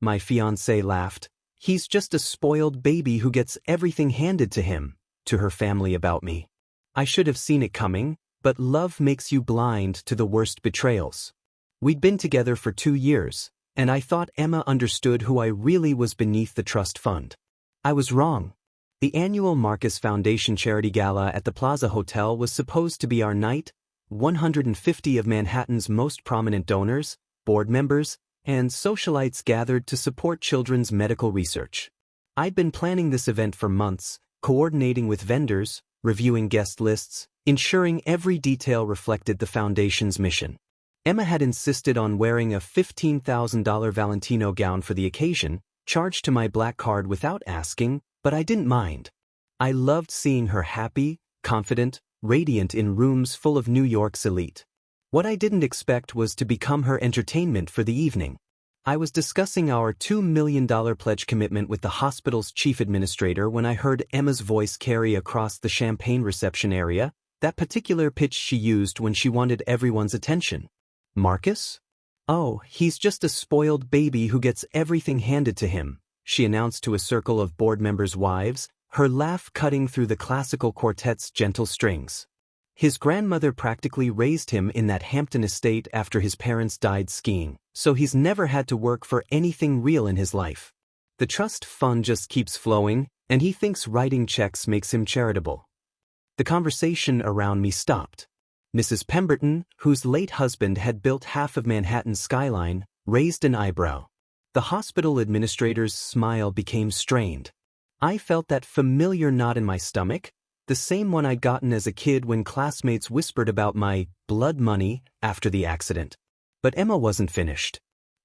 my fiancé laughed. "He's just a spoiled baby who gets everything handed to him," to her family about me. I should have seen it coming, but love makes you blind to the worst betrayals. We'd been together for 2 years, and I thought Emma understood who I really was beneath the trust fund. I was wrong. The annual Marcus Foundation charity gala at the Plaza Hotel was supposed to be our night. 150 of Manhattan's most prominent donors, board members, and socialites gathered to support children's medical research. I'd been planning this event for months, coordinating with vendors, reviewing guest lists, ensuring every detail reflected the foundation's mission. Emma had insisted on wearing a $15,000 Valentino gown for the occasion, charged to my black card without asking, but I didn't mind. I loved seeing her happy, confident, radiant in rooms full of New York's elite. What I didn't expect was to become her entertainment for the evening. I was discussing our $2 million pledge commitment with the hospital's chief administrator when I heard Emma's voice carry across the champagne reception area, that particular pitch she used when she wanted everyone's attention. "Marcus? Oh, he's just a spoiled baby who gets everything handed to him," she announced to a circle of board members' wives, her laugh cutting through the classical quartet's gentle strings. His grandmother practically raised him in that Hampton estate after his parents died skiing, so he's never had to work for anything real in his life. The trust fund just keeps flowing, and he thinks writing checks makes him charitable. The conversation around me stopped. Mrs. Pemberton, whose late husband had built half of Manhattan's skyline, raised an eyebrow. The hospital administrator's smile became strained. I felt that familiar knot in my stomach, the same one I'd gotten as a kid when classmates whispered about my blood money after the accident. But Emma wasn't finished.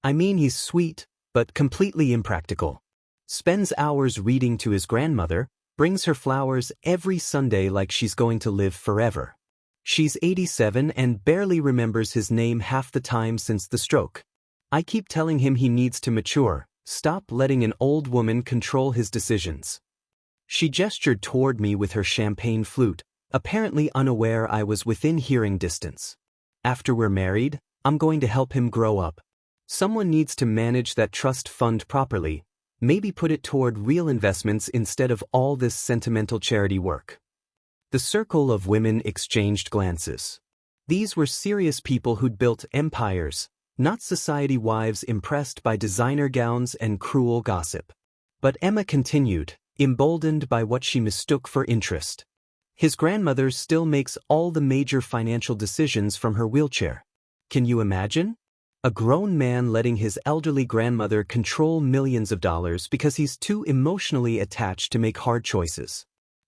"I mean, he's sweet, but completely impractical. Spends hours reading to his grandmother, brings her flowers every Sunday like she's going to live forever. She's 87 and barely remembers his name half the time since the stroke. I keep telling him he needs to mature, stop letting an old woman control his decisions." She gestured toward me with her champagne flute, apparently unaware I was within hearing distance. "After we're married, I'm going to help him grow up. Someone needs to manage that trust fund properly, maybe put it toward real investments instead of all this sentimental charity work." The circle of women exchanged glances. These were serious people who'd built empires, not society wives impressed by designer gowns and cruel gossip. But Emma continued, emboldened by what she mistook for interest. "His grandmother still makes all the major financial decisions from her wheelchair. Can you imagine? A grown man letting his elderly grandmother control millions of dollars because he's too emotionally attached to make hard choices.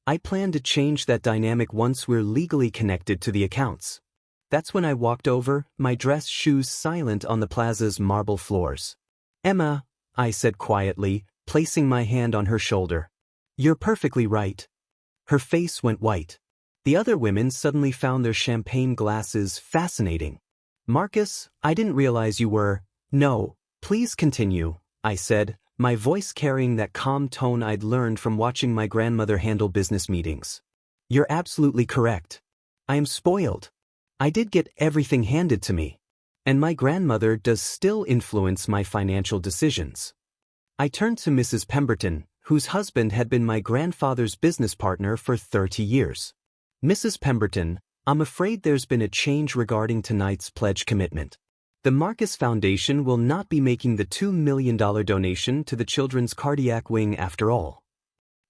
I plan to change that dynamic once we're legally connected to the accounts." That's when I walked over, my dress shoes silent on the plaza's marble floors. "Emma," I said quietly, placing my hand on her shoulder. "You're perfectly right." Her face went white. The other women suddenly found their champagne glasses fascinating. "Marcus, I didn't realize you were—" "No, please continue," I said, my voice carrying that calm tone I'd learned from watching my grandmother handle business meetings. "You're absolutely correct. I am spoiled. I did get everything handed to me. And my grandmother does still influence my financial decisions." I turned to Mrs. Pemberton, whose husband had been my grandfather's business partner for 30 years. "Mrs. Pemberton, I'm afraid there's been a change regarding tonight's pledge commitment. The Marcus Foundation will not be making the $2 million donation to the children's cardiac wing after all."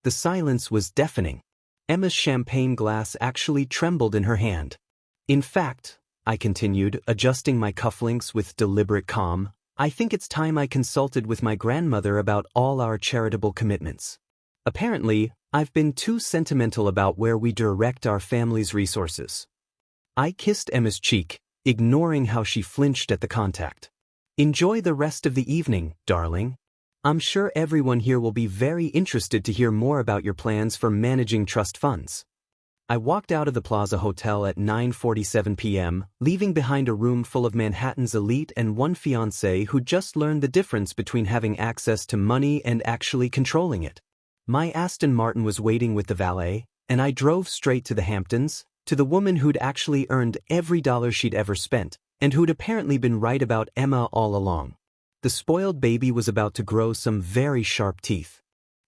The silence was deafening. Emma's champagne glass actually trembled in her hand. "In fact," I continued, adjusting my cufflinks with deliberate calm, "I think it's time I consulted with my grandmother about all our charitable commitments. Apparently, I've been too sentimental about where we direct our family's resources." I kissed Emma's cheek, ignoring how she flinched at the contact. "Enjoy the rest of the evening, darling. I'm sure everyone here will be very interested to hear more about your plans for managing trust funds." I walked out of the Plaza Hotel at 9:47 p.m., leaving behind a room full of Manhattan's elite and one fiancé who'd just learned the difference between having access to money and actually controlling it. My Aston Martin was waiting with the valet, and I drove straight to the Hamptons, to the woman who'd actually earned every dollar she'd ever spent, and who'd apparently been right about Emma all along. The spoiled baby was about to grow some very sharp teeth.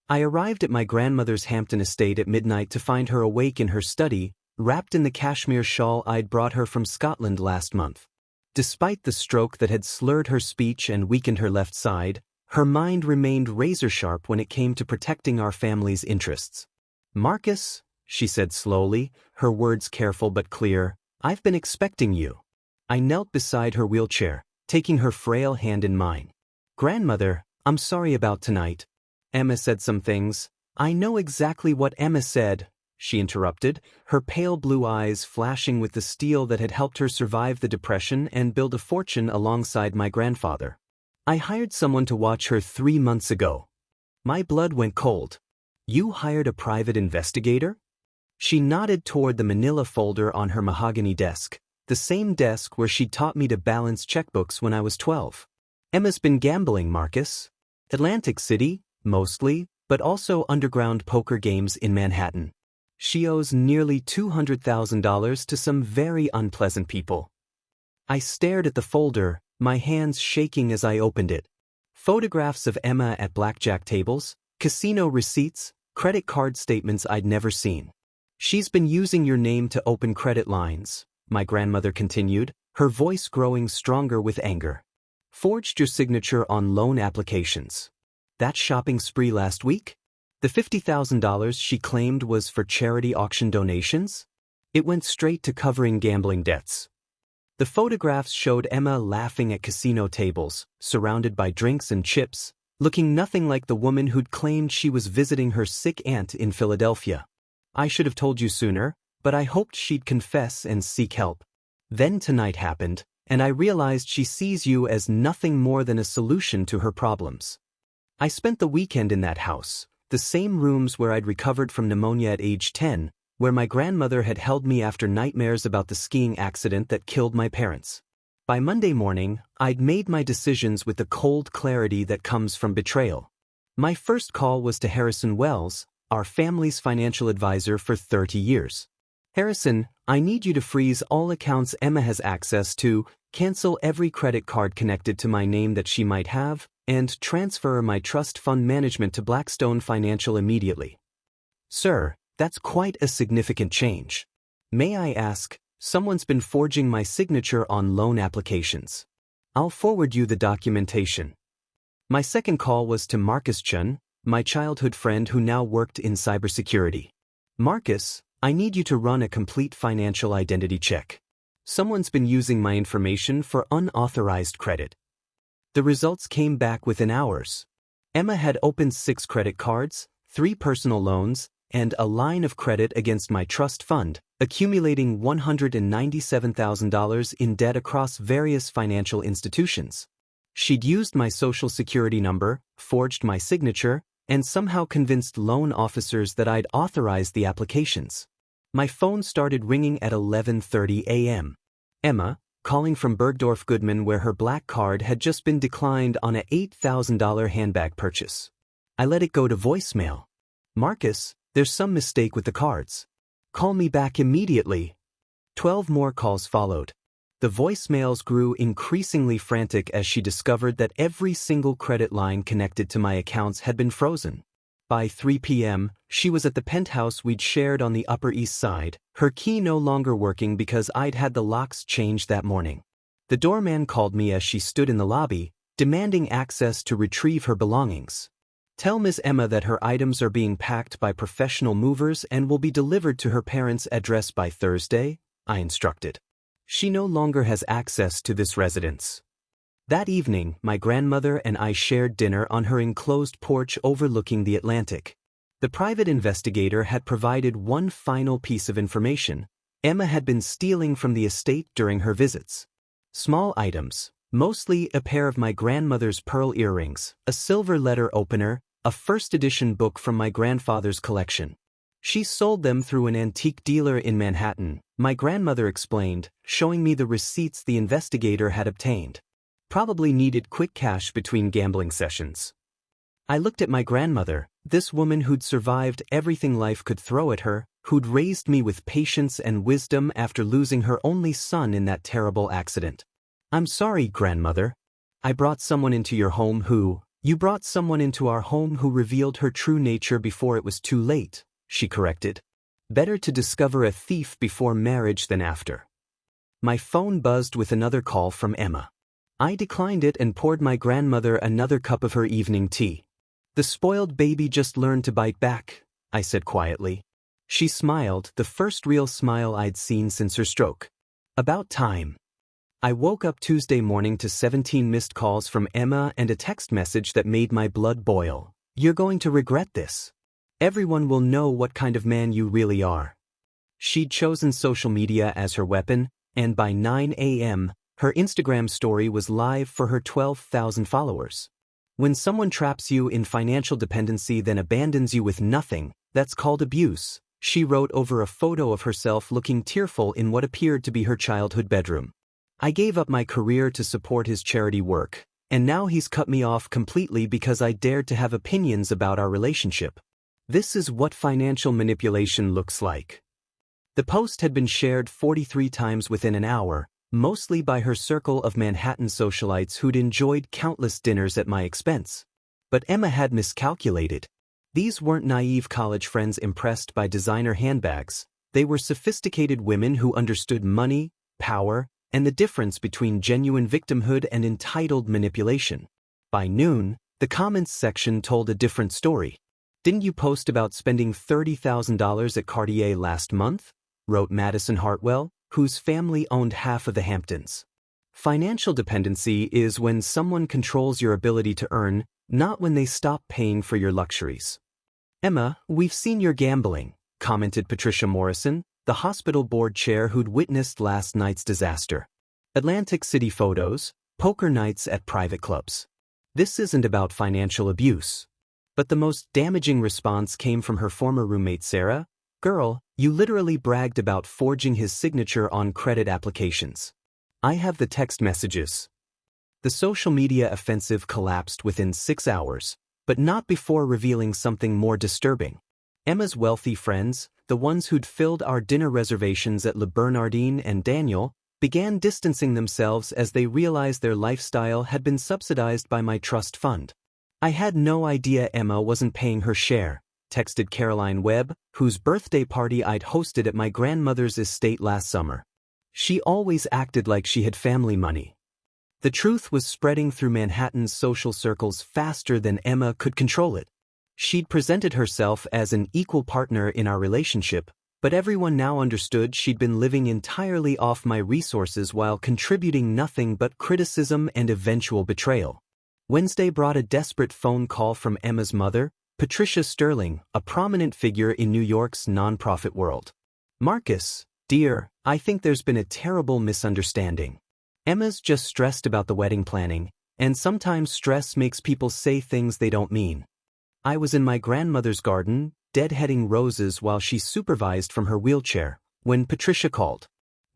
I arrived at my grandmother's Hampton estate at midnight to find her awake in her study, wrapped in the cashmere shawl I'd brought her from Scotland last month. Despite the stroke that had slurred her speech and weakened her left side, her mind remained razor-sharp when it came to protecting our family's interests. "Marcus," she said slowly, her words careful but clear, "I've been expecting you." I knelt beside her wheelchair, taking her frail hand in mine. "Grandmother, I'm sorry about tonight. Emma said some things." "I know exactly what Emma said," she interrupted, her pale blue eyes flashing with the steel that had helped her survive the depression and build a fortune alongside my grandfather. "I hired someone to watch her 3 months ago." My blood went cold. "You hired a private investigator?" She nodded toward the manila folder on her mahogany desk, the same desk where she taught me to balance checkbooks when I was 12. "Emma's been gambling, Marcus. Atlantic City, mostly, but also underground poker games in Manhattan. She owes nearly $200,000 to some very unpleasant people." I stared at the folder, my hands shaking as I opened it. Photographs of Emma at blackjack tables, casino receipts, credit card statements I'd never seen. "She's been using your name to open credit lines," my grandmother continued, her voice growing stronger with anger. "Forged your signature on loan applications. That shopping spree last week? The $50,000 she claimed was for charity auction donations? It went straight to covering gambling debts." The photographs showed Emma laughing at casino tables, surrounded by drinks and chips, looking nothing like the woman who'd claimed she was visiting her sick aunt in Philadelphia. "I should have told you sooner, but I hoped she'd confess and seek help. Then tonight happened, and I realized she sees you as nothing more than a solution to her problems. I spent the weekend in that house, the same rooms where I'd recovered from pneumonia at age 10, where my grandmother had held me after nightmares about the skiing accident that killed my parents. By Monday morning, I'd made my decisions with the cold clarity that comes from betrayal. My first call was to Harrison Wells, our family's financial advisor for 30 years. "Harrison, I need you to freeze all accounts Emma has access to, cancel every credit card connected to my name that she might have, and transfer my trust fund management to Blackstone Financial immediately." "Sir, that's quite a significant change. May I ask, someone's been forging my signature on loan applications. I'll forward you the documentation." My second call was to Marcus Chun, my childhood friend who now worked in cybersecurity. "Marcus, I need you to run a complete financial identity check. Someone's been using my information for unauthorized credit." The results came back within hours. Emma had opened 6 credit cards, 3 personal loans, and a line of credit against my trust fund, accumulating $197,000 in debt across various financial institutions. She'd used my social security number, forged my signature, and somehow convinced loan officers that I'd authorized the applications. My phone started ringing at 11:30 a.m. Emma, calling from Bergdorf Goodman where her black card had just been declined on a $8,000 handbag purchase. I let it go to voicemail. "Marcus, there's some mistake with the cards. Call me back immediately." 12 more calls followed. The voicemails grew increasingly frantic as she discovered that every single credit line connected to my accounts had been frozen. By 3 p.m., she was at the penthouse we'd shared on the Upper East Side, her key no longer working because I'd had the locks changed that morning. The doorman called me as she stood in the lobby, demanding access to retrieve her belongings. "Tell Ms. Emma that her items are being packed by professional movers and will be delivered to her parents' address by Thursday," I instructed. "She no longer has access to this residence." That evening, my grandmother and I shared dinner on her enclosed porch overlooking the Atlantic. The private investigator had provided one final piece of information. Emma had been stealing from the estate during her visits. Small items, mostly a pair of my grandmother's pearl earrings, a silver letter opener, a first-edition book from my grandfather's collection. She sold them through an antique dealer in Manhattan, my grandmother explained, showing me the receipts the investigator had obtained. Probably needed quick cash between gambling sessions. I looked at my grandmother, this woman who'd survived everything life could throw at her, who'd raised me with patience and wisdom after losing her only son in that terrible accident. "I'm sorry, grandmother. You brought someone into our home who revealed her true nature before it was too late, she corrected. Better to discover a thief before marriage than after. My phone buzzed with another call from Emma. I declined it and poured my grandmother another cup of her evening tea. The spoiled baby just learned to bite back, I said quietly. She smiled, the first real smile I'd seen since her stroke. About time. I woke up Tuesday morning to 17 missed calls from Emma and a text message that made my blood boil. You're going to regret this. Everyone will know what kind of man you really are. She'd chosen social media as her weapon, and by 9 a.m., her Instagram story was live for her 12,000 followers. When someone traps you in financial dependency then abandons you with nothing, that's called abuse, she wrote over a photo of herself looking tearful in what appeared to be her childhood bedroom. I gave up my career to support his charity work, and now he's cut me off completely because I dared to have opinions about our relationship. This is what financial manipulation looks like. The post had been shared 43 times within an hour, mostly by her circle of Manhattan socialites who'd enjoyed countless dinners at my expense. But Emma had miscalculated. These weren't naive college friends impressed by designer handbags. They were sophisticated women who understood money, power, and the difference between genuine victimhood and entitled manipulation. By noon, the comments section told a different story. Didn't you post about spending $30,000 at Cartier last month? Wrote Madison Hartwell, whose family owned half of the Hamptons. Financial dependency is when someone controls your ability to earn, not when they stop paying for your luxuries. Emma, we've seen your gambling, commented Patricia Morrison, the hospital board chair who'd witnessed last night's disaster. Atlantic City photos, poker nights at private clubs. This isn't about financial abuse. But the most damaging response came from her former roommate Sarah. Girl, you literally bragged about forging his signature on credit applications. I have the text messages. The social media offensive collapsed within 6 hours, but not before revealing something more disturbing. Emma's wealthy friends, the ones who'd filled our dinner reservations at Le Bernardin and Daniel, began distancing themselves as they realized their lifestyle had been subsidized by my trust fund. I had no idea Emma wasn't paying her share, texted Caroline Webb, whose birthday party I'd hosted at my grandmother's estate last summer. She always acted like she had family money. The truth was spreading through Manhattan's social circles faster than Emma could control it. She'd presented herself as an equal partner in our relationship, but everyone now understood she'd been living entirely off my resources while contributing nothing but criticism and eventual betrayal. Wednesday brought a desperate phone call from Emma's mother, Patricia Sterling, a prominent figure in New York's nonprofit world. Marcus, dear, I think there's been a terrible misunderstanding. Emma's just stressed about the wedding planning, and sometimes stress makes people say things they don't mean. I was in my grandmother's garden, deadheading roses while she supervised from her wheelchair, when Patricia called.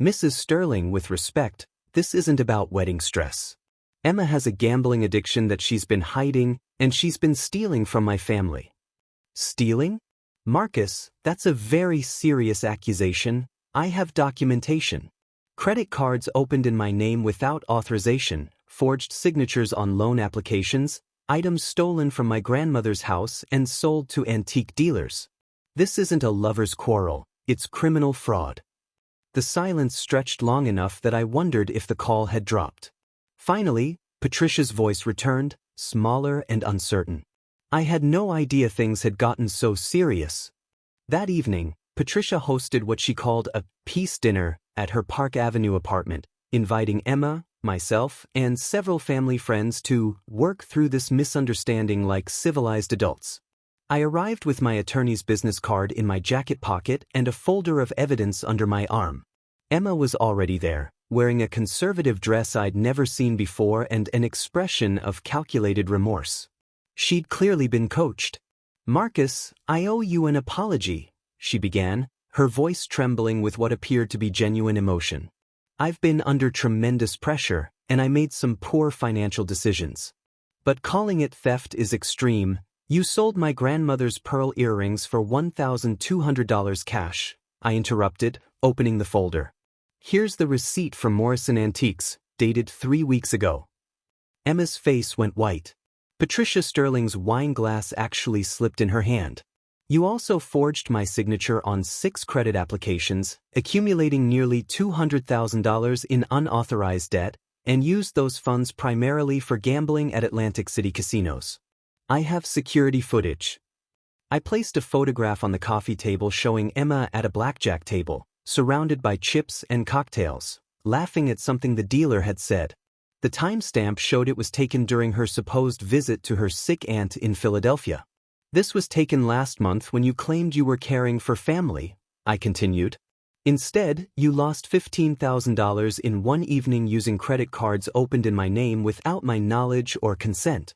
Mrs. Sterling, with respect, this isn't about wedding stress. Emma has a gambling addiction that she's been hiding, and she's been stealing from my family. Stealing? Marcus, that's a very serious accusation. I have documentation. Credit cards opened in my name without authorization, forged signatures on loan applications, items stolen from my grandmother's house and sold to antique dealers. This isn't a lover's quarrel, it's criminal fraud. The silence stretched long enough that I wondered if the call had dropped. Finally, Patricia's voice returned, smaller and uncertain. I had no idea things had gotten so serious. That evening, Patricia hosted what she called a peace dinner at her Park Avenue apartment, inviting Emma, myself, and several family friends to work through this misunderstanding like civilized adults. I arrived with my attorney's business card in my jacket pocket and a folder of evidence under my arm. Emma was already there, wearing a conservative dress I'd never seen before and an expression of calculated remorse. She'd clearly been coached. Marcus, I owe you an apology, she began, her voice trembling with what appeared to be genuine emotion. I've been under tremendous pressure, and I made some poor financial decisions. But calling it theft is extreme. You sold my grandmother's pearl earrings for $1,200 cash, I interrupted, opening the folder. Here's the receipt from Morrison Antiques, dated 3 weeks ago. Emma's face went white. Patricia Sterling's wine glass actually slipped in her hand. You also forged my signature on 6 credit applications, accumulating nearly $200,000 in unauthorized debt, and used those funds primarily for gambling at Atlantic City casinos. I have security footage. I placed a photograph on the coffee table showing Emma at a blackjack table, surrounded by chips and cocktails, laughing at something the dealer had said. The timestamp showed it was taken during her supposed visit to her sick aunt in Philadelphia. This was taken last month when you claimed you were caring for family, I continued. Instead, you lost $15,000 in one evening using credit cards opened in my name without my knowledge or consent.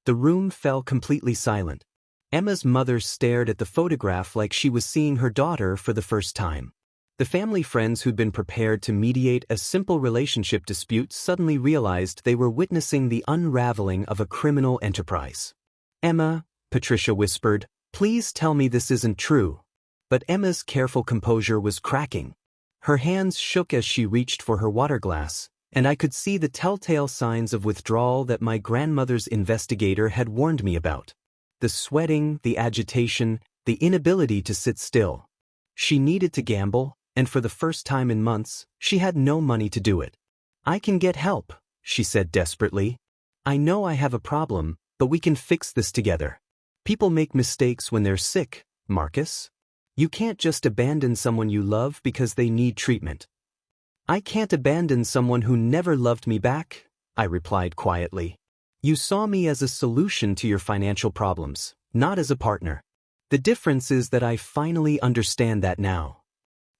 The room fell completely silent. Emma's mother stared at the photograph like she was seeing her daughter for the first time. The family friends who'd been prepared to mediate a simple relationship dispute suddenly realized they were witnessing the unraveling of a criminal enterprise. Emma, Patricia whispered, please tell me this isn't true. But Emma's careful composure was cracking. Her hands shook as she reached for her water glass, and I could see the telltale signs of withdrawal that my grandmother's investigator had warned me about. The sweating, the agitation, the inability to sit still. She needed to gamble, and for the first time in months, she had no money to do it. I can get help, she said desperately. I know I have a problem, but we can fix this together. People make mistakes when they're sick, Marcus. You can't just abandon someone you love because they need treatment. I can't abandon someone who never loved me back, I replied quietly. You saw me as a solution to your financial problems, not as a partner. The difference is that I finally understand that now.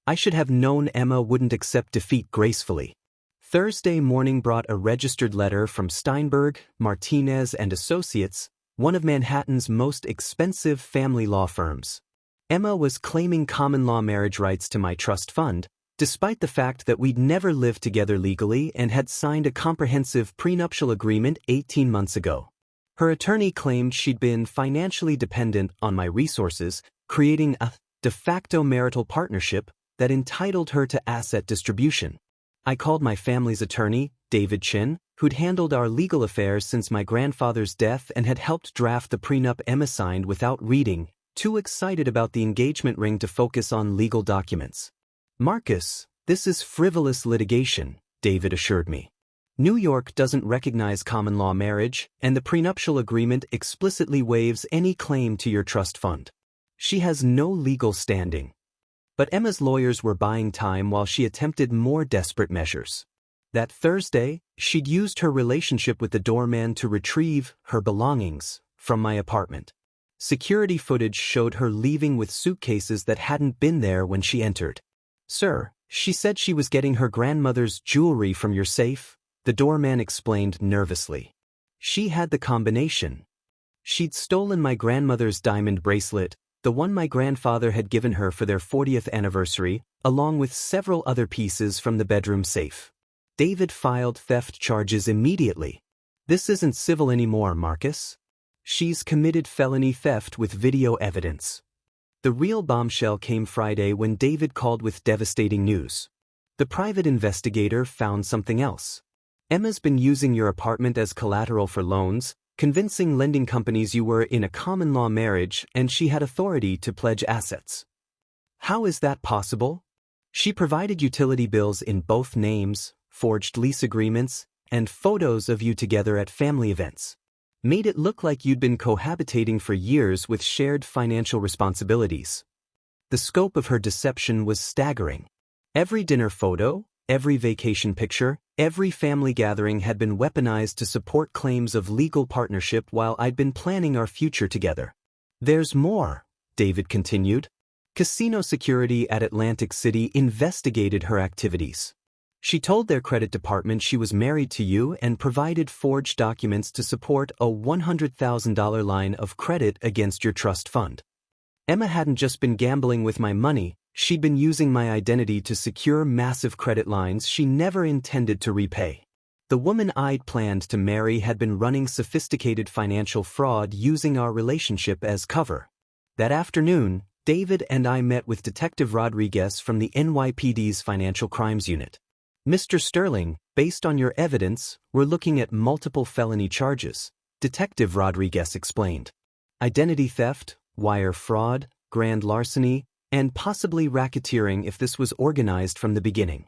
I should have known Emma wouldn't accept defeat gracefully. Thursday morning brought a registered letter from Steinberg, Martinez and Associates, one of Manhattan's most expensive family law firms. Emma was claiming common law marriage rights to my trust fund, despite the fact that we'd never lived together legally and had signed a comprehensive prenuptial agreement 18 months ago. Her attorney claimed she'd been financially dependent on my resources, creating a de facto marital partnership that entitled her to asset distribution. I called my family's attorney, David Chin, who'd handled our legal affairs since my grandfather's death and had helped draft the prenup Emma signed without reading, too excited about the engagement ring to focus on legal documents. Marcus, this is frivolous litigation, David assured me. New York doesn't recognize common law marriage, and the prenuptial agreement explicitly waives any claim to your trust fund. She has no legal standing. But Emma's lawyers were buying time while she attempted more desperate measures. That Thursday, she'd used her relationship with the doorman to retrieve her belongings from my apartment. Security footage showed her leaving with suitcases that hadn't been there when she entered. Sir, she said she was getting her grandmother's jewelry from your safe, the doorman explained nervously. She had the combination. She'd stolen my grandmother's diamond bracelet, the one my grandfather had given her for their 40th anniversary, along with several other pieces from the bedroom safe. David filed theft charges immediately. This isn't civil anymore, Marcus. She's committed felony theft with video evidence. The real bombshell came Friday when David called with devastating news. The private investigator found something else. Emma's been using your apartment as collateral for loans, convincing lending companies you were in a common law marriage and she had authority to pledge assets. How is that possible? She provided utility bills in both names, forged lease agreements, and photos of you together at family events. Made it look like you'd been cohabitating for years with shared financial responsibilities. The scope of her deception was staggering. Every dinner photo, every vacation picture, every family gathering had been weaponized to support claims of legal partnership while I'd been planning our future together. There's more, David continued. Casino security at Atlantic City investigated her activities. She told their credit department she was married to you and provided forged documents to support a $100,000 line of credit against your trust fund. Emma hadn't just been gambling with my money, she'd been using my identity to secure massive credit lines she never intended to repay. The woman I'd planned to marry had been running sophisticated financial fraud using our relationship as cover. That afternoon, David and I met with Detective Rodriguez from the NYPD's Financial Crimes Unit. Mr. Sterling, based on your evidence, we're looking at multiple felony charges, Detective Rodriguez explained. Identity theft, wire fraud, grand larceny, and possibly racketeering if this was organized from the beginning.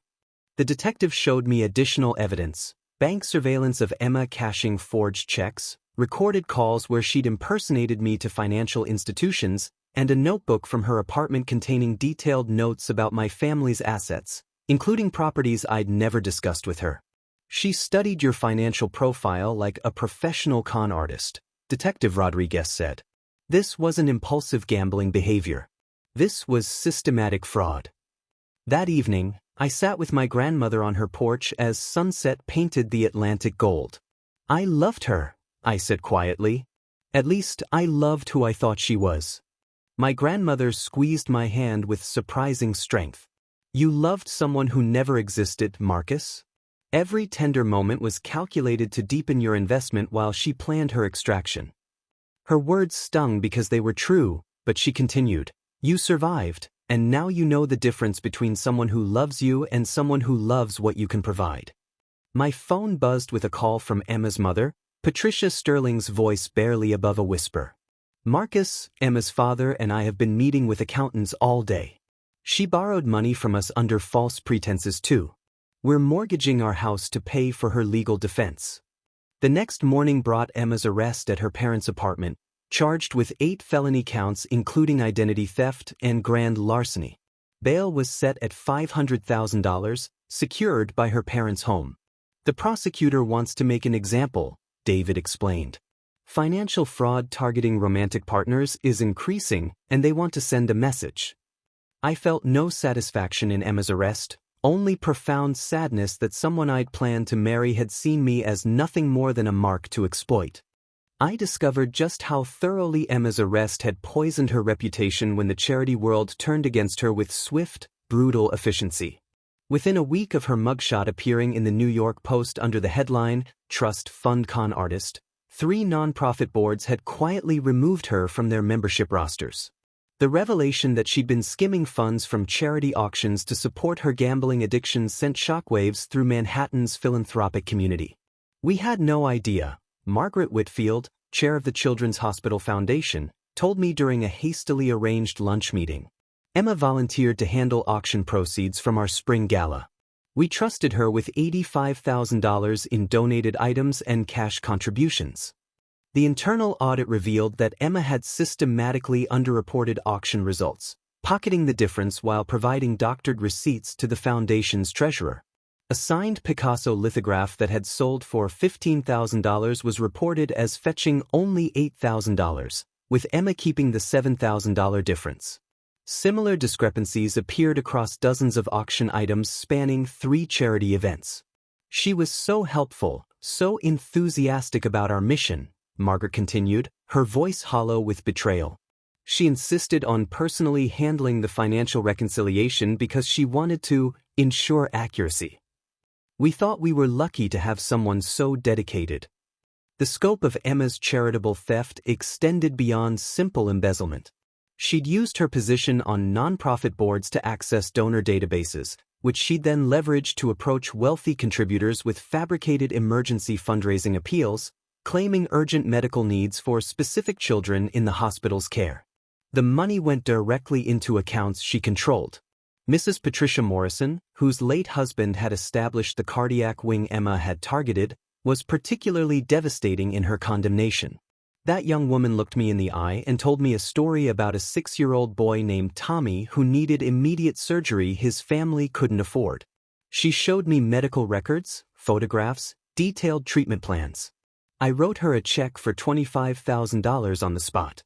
The detective showed me additional evidence, bank surveillance of Emma cashing forged checks, recorded calls where she'd impersonated me to financial institutions, and a notebook from her apartment containing detailed notes about my family's assets, including properties I'd never discussed with her. She studied your financial profile like a professional con artist, Detective Rodriguez said. This wasn't impulsive gambling behavior. This was systematic fraud. That evening, I sat with my grandmother on her porch as sunset painted the Atlantic gold. I loved her, I said quietly. At least, I loved who I thought she was. My grandmother squeezed my hand with surprising strength. You loved someone who never existed, Marcus? Every tender moment was calculated to deepen your investment while she planned her extraction. Her words stung because they were true, but she continued. You survived, and now you know the difference between someone who loves you and someone who loves what you can provide. My phone buzzed with a call from Emma's mother, Patricia Sterling's voice barely above a whisper. Marcus, Emma's father, and I have been meeting with accountants all day. She borrowed money from us under false pretenses too. We're mortgaging our house to pay for her legal defense. The next morning brought Emma's arrest at her parents' apartment, charged with 8 felony counts including identity theft and grand larceny. Bail was set at $500,000, secured by her parents' home. The prosecutor wants to make an example, David explained. Financial fraud targeting romantic partners is increasing, and they want to send a message. I felt no satisfaction in Emma's arrest, only profound sadness that someone I'd planned to marry had seen me as nothing more than a mark to exploit. I discovered just how thoroughly Emma's arrest had poisoned her reputation when the charity world turned against her with swift, brutal efficiency. Within a week of her mugshot appearing in the New York Post under the headline, Trust Fund Con Artist, 3 nonprofit boards had quietly removed her from their membership rosters. The revelation that she'd been skimming funds from charity auctions to support her gambling addiction sent shockwaves through Manhattan's philanthropic community. We had no idea, Margaret Whitfield, chair of the Children's Hospital Foundation, told me during a hastily arranged lunch meeting. Emma volunteered to handle auction proceeds from our spring gala. We trusted her with $85,000 in donated items and cash contributions. The internal audit revealed that Emma had systematically underreported auction results, pocketing the difference while providing doctored receipts to the foundation's treasurer. A signed Picasso lithograph that had sold for $15,000 was reported as fetching only $8,000, with Emma keeping the $7,000 difference. Similar discrepancies appeared across dozens of auction items spanning 3 charity events. She was so helpful, so enthusiastic about our mission, Margaret continued, her voice hollow with betrayal. She insisted on personally handling the financial reconciliation because she wanted to ensure accuracy. We thought we were lucky to have someone so dedicated. The scope of Emma's charitable theft extended beyond simple embezzlement. She'd used her position on nonprofit boards to access donor databases, which she'd then leveraged to approach wealthy contributors with fabricated emergency fundraising appeals, claiming urgent medical needs for specific children in the hospital's care. The money went directly into accounts she controlled. Mrs. Patricia Morrison, whose late husband had established the cardiac wing Emma had targeted, was particularly devastating in her condemnation. That young woman looked me in the eye and told me a story about a 6-year-old boy named Tommy who needed immediate surgery his family couldn't afford. She showed me medical records, photographs, detailed treatment plans. I wrote her a check for $25,000 on the spot.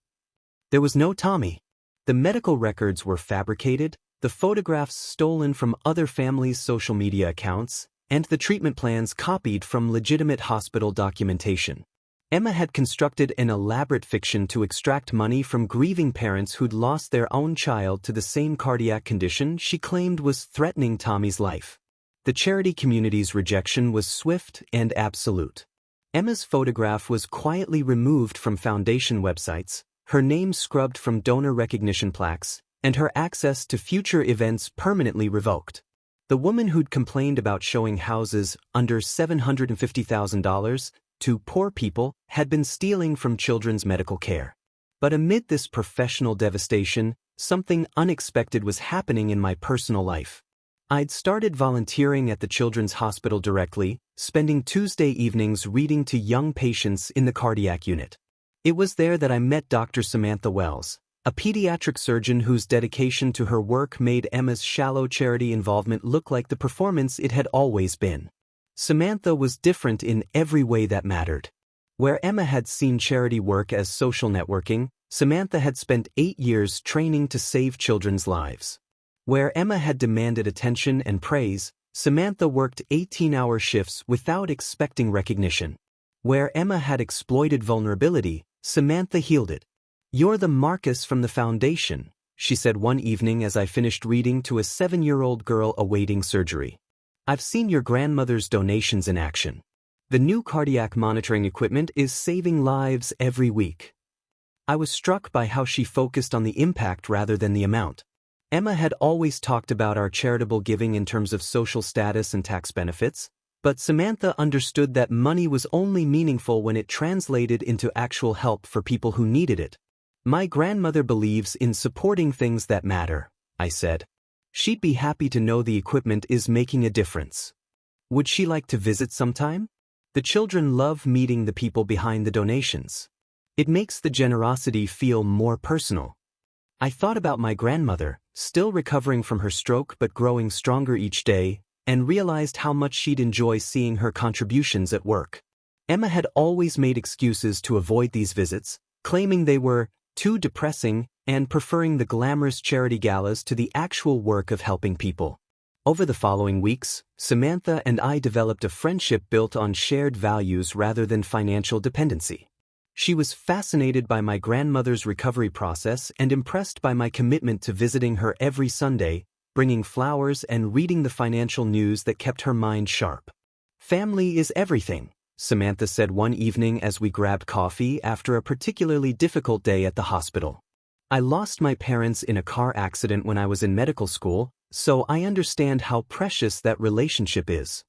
There was no Tommy. The medical records were fabricated, the photographs stolen from other families' social media accounts, and the treatment plans copied from legitimate hospital documentation. Emma had constructed an elaborate fiction to extract money from grieving parents who'd lost their own child to the same cardiac condition she claimed was threatening Tommy's life. The charity community's rejection was swift and absolute. Emma's photograph was quietly removed from foundation websites, her name scrubbed from donor recognition plaques, and her access to future events permanently revoked. The woman who'd complained about showing houses under $750,000 to poor people had been stealing from children's medical care. But amid this professional devastation, something unexpected was happening in my personal life. I'd started volunteering at the Children's Hospital directly, spending Tuesday evenings reading to young patients in the cardiac unit. It was there that I met Dr. Samantha Wells, a pediatric surgeon whose dedication to her work made Emma's shallow charity involvement look like the performance it had always been. Samantha was different in every way that mattered. Where Emma had seen charity work as social networking, Samantha had spent 8 years training to save children's lives. Where Emma had demanded attention and praise, Samantha worked 18-hour shifts without expecting recognition. Where Emma had exploited vulnerability, Samantha healed it. "You're the Marcus from the Foundation," she said one evening as I finished reading to a 7-year-old girl awaiting surgery. "I've seen your grandmother's donations in action. The new cardiac monitoring equipment is saving lives every week." I was struck by how she focused on the impact rather than the amount. Emma had always talked about our charitable giving in terms of social status and tax benefits, but Samantha understood that money was only meaningful when it translated into actual help for people who needed it. "My grandmother believes in supporting things that matter," I said. "She'd be happy to know the equipment is making a difference. Would she like to visit sometime? The children love meeting the people behind the donations. It makes the generosity feel more personal." I thought about my grandmother, still recovering from her stroke but growing stronger each day, and realized how much she'd enjoy seeing her contributions at work. Emma had always made excuses to avoid these visits, claiming they were too depressing and preferring the glamorous charity galas to the actual work of helping people. Over the following weeks, Samantha and I developed a friendship built on shared values rather than financial dependency. She was fascinated by my grandmother's recovery process and impressed by my commitment to visiting her every Sunday, bringing flowers and reading the financial news that kept her mind sharp. "Family is everything," Samantha said one evening as we grabbed coffee after a particularly difficult day at the hospital. "I lost my parents in a car accident when I was in medical school, so I understand how precious that relationship is."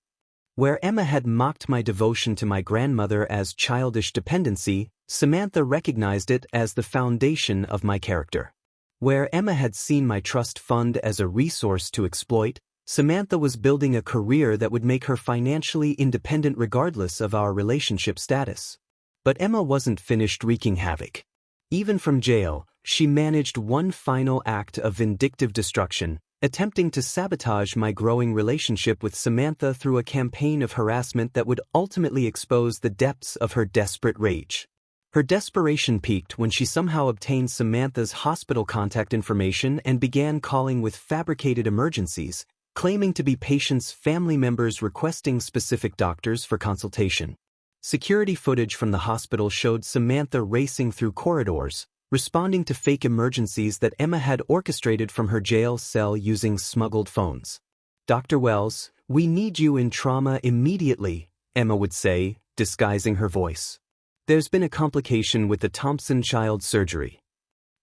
Where Emma had mocked my devotion to my grandmother as childish dependency, Samantha recognized it as the foundation of my character. Where Emma had seen my trust fund as a resource to exploit, Samantha was building a career that would make her financially independent regardless of our relationship status. But Emma wasn't finished wreaking havoc. Even from jail, she managed one final act of vindictive destruction, attempting to sabotage my growing relationship with Samantha through a campaign of harassment that would ultimately expose the depths of her desperate rage. Her desperation peaked when she somehow obtained Samantha's hospital contact information and began calling with fabricated emergencies, claiming to be patients' family members requesting specific doctors for consultation. Security footage from the hospital showed Samantha racing through corridors, responding to fake emergencies that Emma had orchestrated from her jail cell using smuggled phones. "Dr. Wells, we need you in trauma immediately," Emma would say, disguising her voice. "There's been a complication with the Thompson child surgery."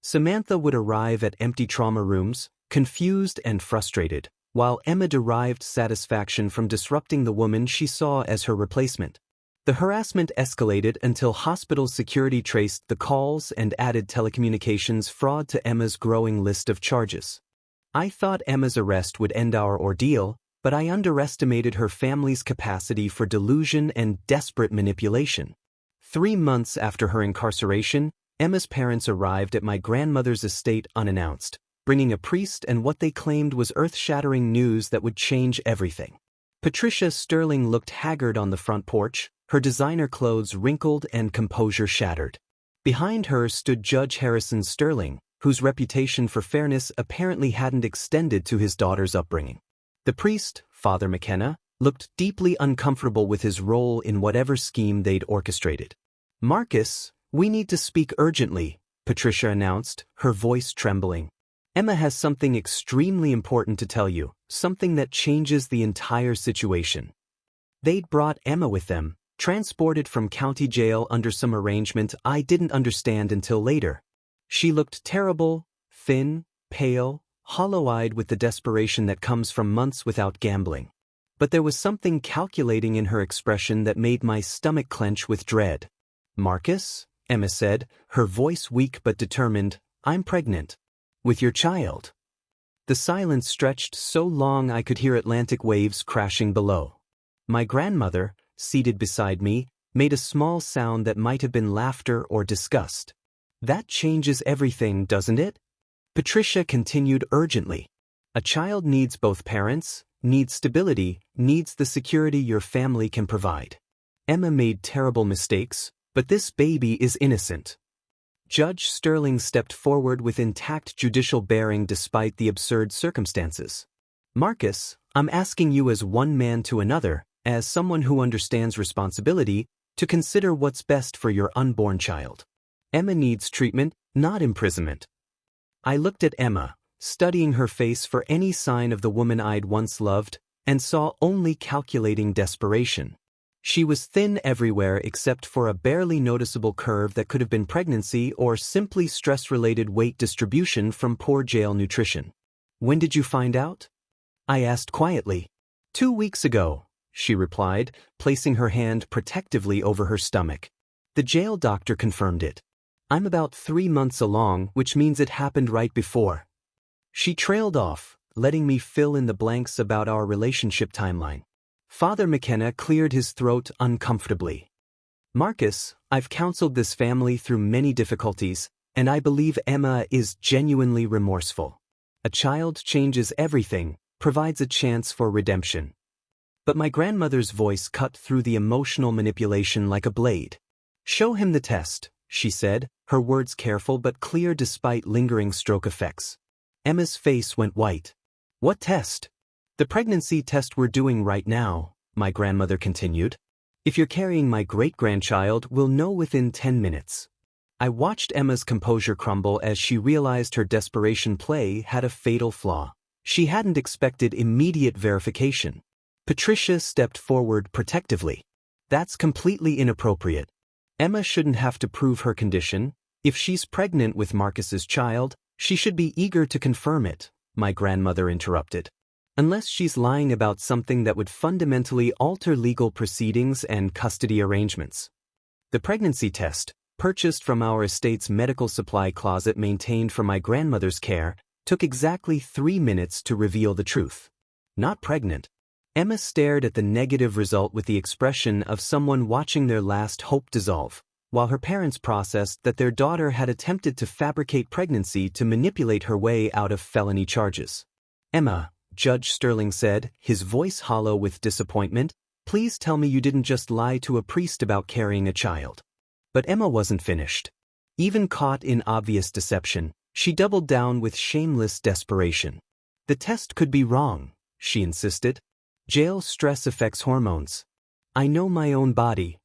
Samantha would arrive at empty trauma rooms, confused and frustrated, while Emma derived satisfaction from disrupting the woman she saw as her replacement. The harassment escalated until hospital security traced the calls and added telecommunications fraud to Emma's growing list of charges. I thought Emma's arrest would end our ordeal, but I underestimated her family's capacity for delusion and desperate manipulation. 3 months after her incarceration, Emma's parents arrived at my grandmother's estate unannounced, bringing a priest and what they claimed was earth-shattering news that would change everything. Patricia Sterling looked haggard on the front porch, her designer clothes wrinkled and composure shattered. Behind her stood Judge Harrison Sterling, whose reputation for fairness apparently hadn't extended to his daughter's upbringing. The priest, Father McKenna, looked deeply uncomfortable with his role in whatever scheme they'd orchestrated. "Marcus, we need to speak urgently," Patricia announced, her voice trembling. "Emma has something extremely important to tell you, something that changes the entire situation." They'd brought Emma with them, transported from county jail under some arrangement I didn't understand until later. She looked terrible, thin, pale, hollow-eyed with the desperation that comes from months without gambling. But there was something calculating in her expression that made my stomach clench with dread. "Marcus," Emma said, her voice weak but determined, "I'm pregnant. With your child." The silence stretched so long I could hear Atlantic waves crashing below. My grandmother, seated beside me, made a small sound that might have been laughter or disgust. "That changes everything, doesn't it?" Patricia continued urgently. "A child needs both parents, needs stability, needs the security your family can provide. Emma made terrible mistakes, but this baby is innocent." Judge Sterling stepped forward with intact judicial bearing despite the absurd circumstances. "Marcus, I'm asking you as one man to another, as someone who understands responsibility, to consider what's best for your unborn child. Emma needs treatment, not imprisonment." I looked at Emma, studying her face for any sign of the woman I'd once loved, and saw only calculating desperation. She was thin everywhere except for a barely noticeable curve that could have been pregnancy or simply stress-related weight distribution from poor jail nutrition. "When did you find out?" I asked quietly. 2 weeks ago," she replied, placing her hand protectively over her stomach. "The jail doctor confirmed it. I'm about 3 months along, which means it happened right before." She trailed off, letting me fill in the blanks about our relationship timeline. Father McKenna cleared his throat uncomfortably. "Marcus, I've counseled this family through many difficulties, and I believe Emma is genuinely remorseful. A child changes everything, provides a chance for redemption." But my grandmother's voice cut through the emotional manipulation like a blade. "Show him the test," she said, her words careful but clear despite lingering stroke effects. Emma's face went white. "What test?" "The pregnancy test we're doing right now," my grandmother continued. "If you're carrying my great-grandchild, we'll know within 10 minutes. I watched Emma's composure crumble as she realized her desperation play had a fatal flaw. She hadn't expected immediate verification. Patricia stepped forward protectively. "That's completely inappropriate. Emma shouldn't have to prove her condition. If she's pregnant with Marcus's child, she should be eager to confirm it," my grandmother interrupted. "Unless she's lying about something that would fundamentally alter legal proceedings and custody arrangements." The pregnancy test, purchased from our estate's medical supply closet maintained for my grandmother's care, took exactly 3 minutes to reveal the truth. Not pregnant. Emma stared at the negative result with the expression of someone watching their last hope dissolve, while her parents processed that their daughter had attempted to fabricate pregnancy to manipulate her way out of felony charges. "Emma," Judge Sterling said, his voice hollow with disappointment, "please tell me you didn't just lie to a priest about carrying a child." But Emma wasn't finished. Even caught in obvious deception, she doubled down with shameless desperation. "The test could be wrong," she insisted. "Jail stress affects hormones. I know my own body."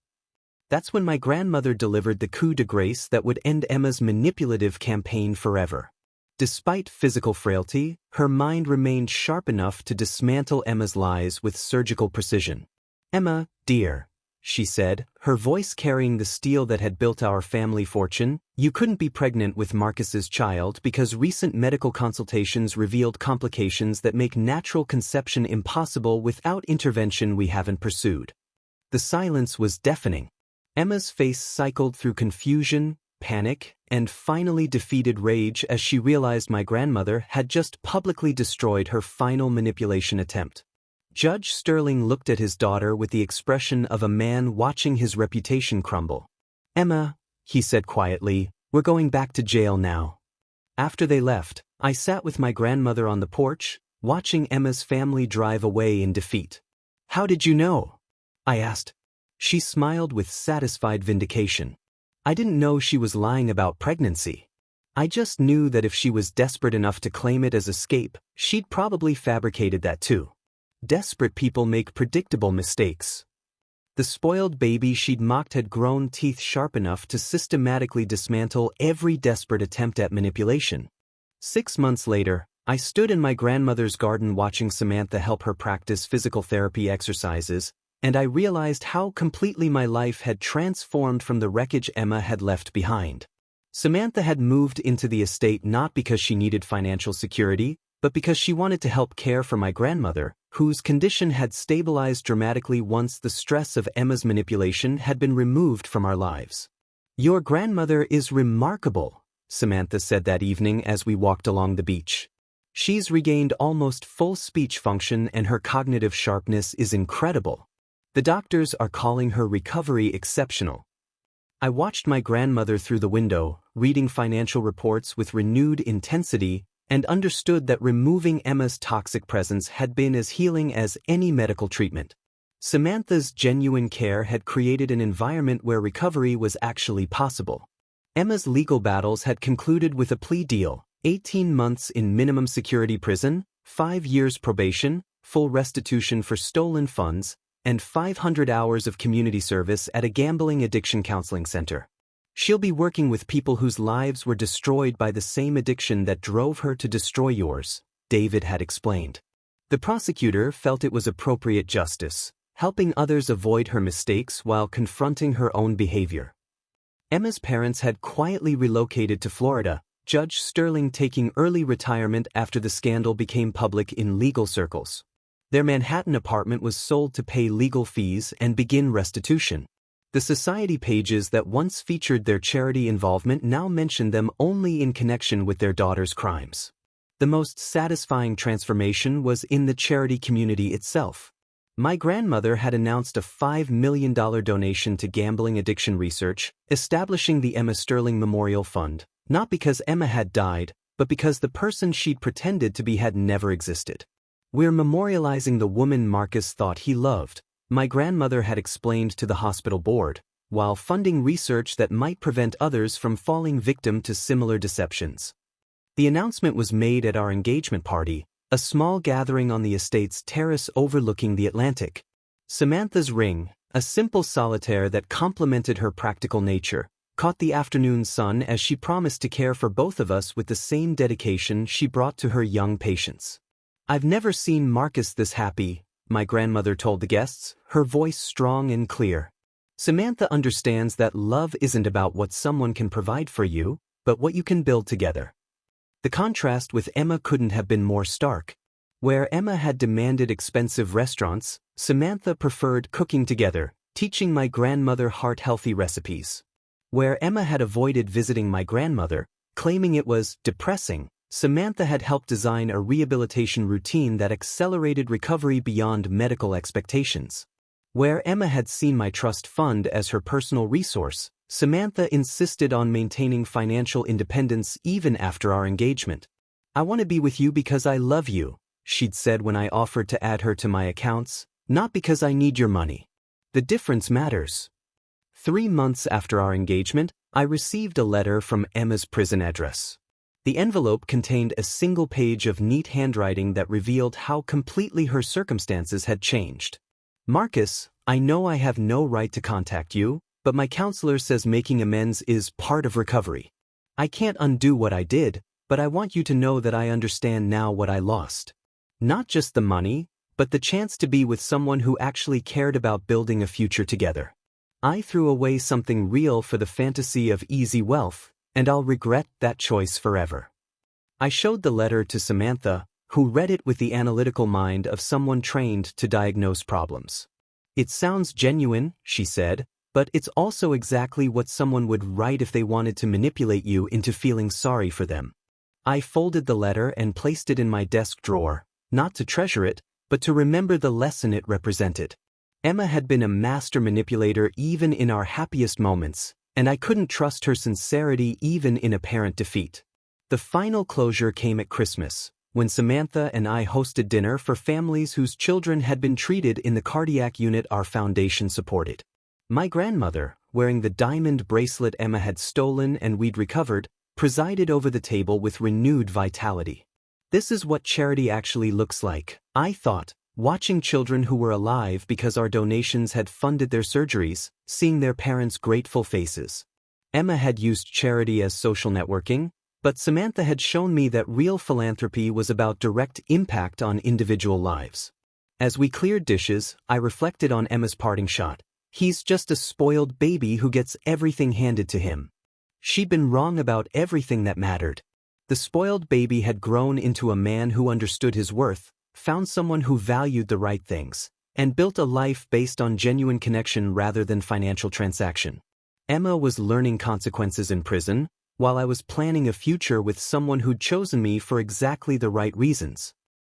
That's when my grandmother delivered the coup de grace that would end Emma's manipulative campaign forever. Despite physical frailty, her mind remained sharp enough to dismantle Emma's lies with surgical precision. "Emma, dear," she said, her voice carrying the steel that had built our family fortune, "you couldn't be pregnant with Marcus's child because recent medical consultations revealed complications that make natural conception impossible without intervention we haven't pursued." The silence was deafening. Emma's face cycled through confusion, panic, and finally defeated rage as she realized my grandmother had just publicly destroyed her final manipulation attempt. Judge Sterling looked at his daughter with the expression of a man watching his reputation crumble. "Emma," he said quietly, "we're going back to jail now." After they left, I sat with my grandmother on the porch, watching Emma's family drive away in defeat. "How did you know?" I asked. She smiled with satisfied vindication. "I didn't know she was lying about pregnancy. I just knew that if she was desperate enough to claim it as escape, she'd probably fabricated that too. Desperate people make predictable mistakes." The spoiled baby she'd mocked had grown teeth sharp enough to systematically dismantle every desperate attempt at manipulation. 6 months later, I stood in my grandmother's garden watching Samantha help her practice physical therapy exercises, and I realized how completely my life had transformed from the wreckage Emma had left behind. Samantha had moved into the estate not because she needed financial security, but because she wanted to help care for my grandmother, whose condition had stabilized dramatically once the stress of Emma's manipulation had been removed from our lives. "Your grandmother is remarkable," Samantha said that evening as we walked along the beach. "She's regained almost full speech function and her cognitive sharpness is incredible. The doctors are calling her recovery exceptional." I watched my grandmother through the window, reading financial reports with renewed intensity, and understood that removing Emma's toxic presence had been as healing as any medical treatment. Samantha's genuine care had created an environment where recovery was actually possible. Emma's legal battles had concluded with a plea deal: 18 months in minimum security prison, 5 years probation, full restitution for stolen funds, and 500 hours of community service at a gambling addiction counseling center. She'll be working with people whose lives were destroyed by the same addiction that drove her to destroy yours, David had explained. The prosecutor felt it was appropriate justice, helping others avoid her mistakes while confronting her own behavior. Emma's parents had quietly relocated to Florida, Judge Sterling taking early retirement after the scandal became public in legal circles. Their Manhattan apartment was sold to pay legal fees and begin restitution. The society pages that once featured their charity involvement now mentioned them only in connection with their daughter's crimes. The most satisfying transformation was in the charity community itself. My grandmother had announced a $5 million donation to gambling addiction research, establishing the Emma Sterling Memorial Fund, not because Emma had died, but because the person she'd pretended to be had never existed. "We're memorializing the woman Marcus thought he loved," my grandmother had explained to the hospital board, while funding research that might prevent others from falling victim to similar deceptions. The announcement was made at our engagement party, a small gathering on the estate's terrace overlooking the Atlantic. Samantha's ring, a simple solitaire that complemented her practical nature, caught the afternoon sun as she promised to care for both of us with the same dedication she brought to her young patients. "I've never seen Marcus this happy," my grandmother told the guests, her voice strong and clear. "Samantha understands that love isn't about what someone can provide for you, but what you can build together." The contrast with Emma couldn't have been more stark. Where Emma had demanded expensive restaurants, Samantha preferred cooking together, teaching my grandmother heart-healthy recipes. Where Emma had avoided visiting my grandmother, claiming it was depressing, Samantha had helped design a rehabilitation routine that accelerated recovery beyond medical expectations. Where Emma had seen my trust fund as her personal resource, Samantha insisted on maintaining financial independence even after our engagement. "I want to be with you because I love you," she'd said when I offered to add her to my accounts, "not because I need your money. The difference matters." 3 months after our engagement, I received a letter from Emma's prison address. The envelope contained a single page of neat handwriting that revealed how completely her circumstances had changed. "Marcus, I know I have no right to contact you, but my counselor says making amends is part of recovery. I can't undo what I did, but I want you to know that I understand now what I lost. Not just the money, but the chance to be with someone who actually cared about building a future together. I threw away something real for the fantasy of easy wealth, and I'll regret that choice forever." I showed the letter to Samantha, who read it with the analytical mind of someone trained to diagnose problems. "It sounds genuine," she said, "but it's also exactly what someone would write if they wanted to manipulate you into feeling sorry for them." I folded the letter and placed it in my desk drawer, not to treasure it, but to remember the lesson it represented. Emma had been a master manipulator even in our happiest moments, and I couldn't trust her sincerity even in apparent defeat. The final closure came at Christmas, when Samantha and I hosted dinner for families whose children had been treated in the cardiac unit our foundation supported. My grandmother, wearing the diamond bracelet Emma had stolen and we'd recovered, presided over the table with renewed vitality. This is what charity actually looks like, I thought, watching children who were alive because our donations had funded their surgeries, seeing their parents' grateful faces. Emma had used charity as social networking, but Samantha had shown me that real philanthropy was about direct impact on individual lives. As we cleared dishes, I reflected on Emma's parting shot. "He's just a spoiled baby who gets everything handed to him." She'd been wrong about everything that mattered. The spoiled baby had grown into a man who understood his worth, found someone who valued the right things, and built a life based on genuine connection rather than financial transaction. Emma was learning consequences in prison, while I was planning a future with someone who'd chosen me for exactly the right reasons.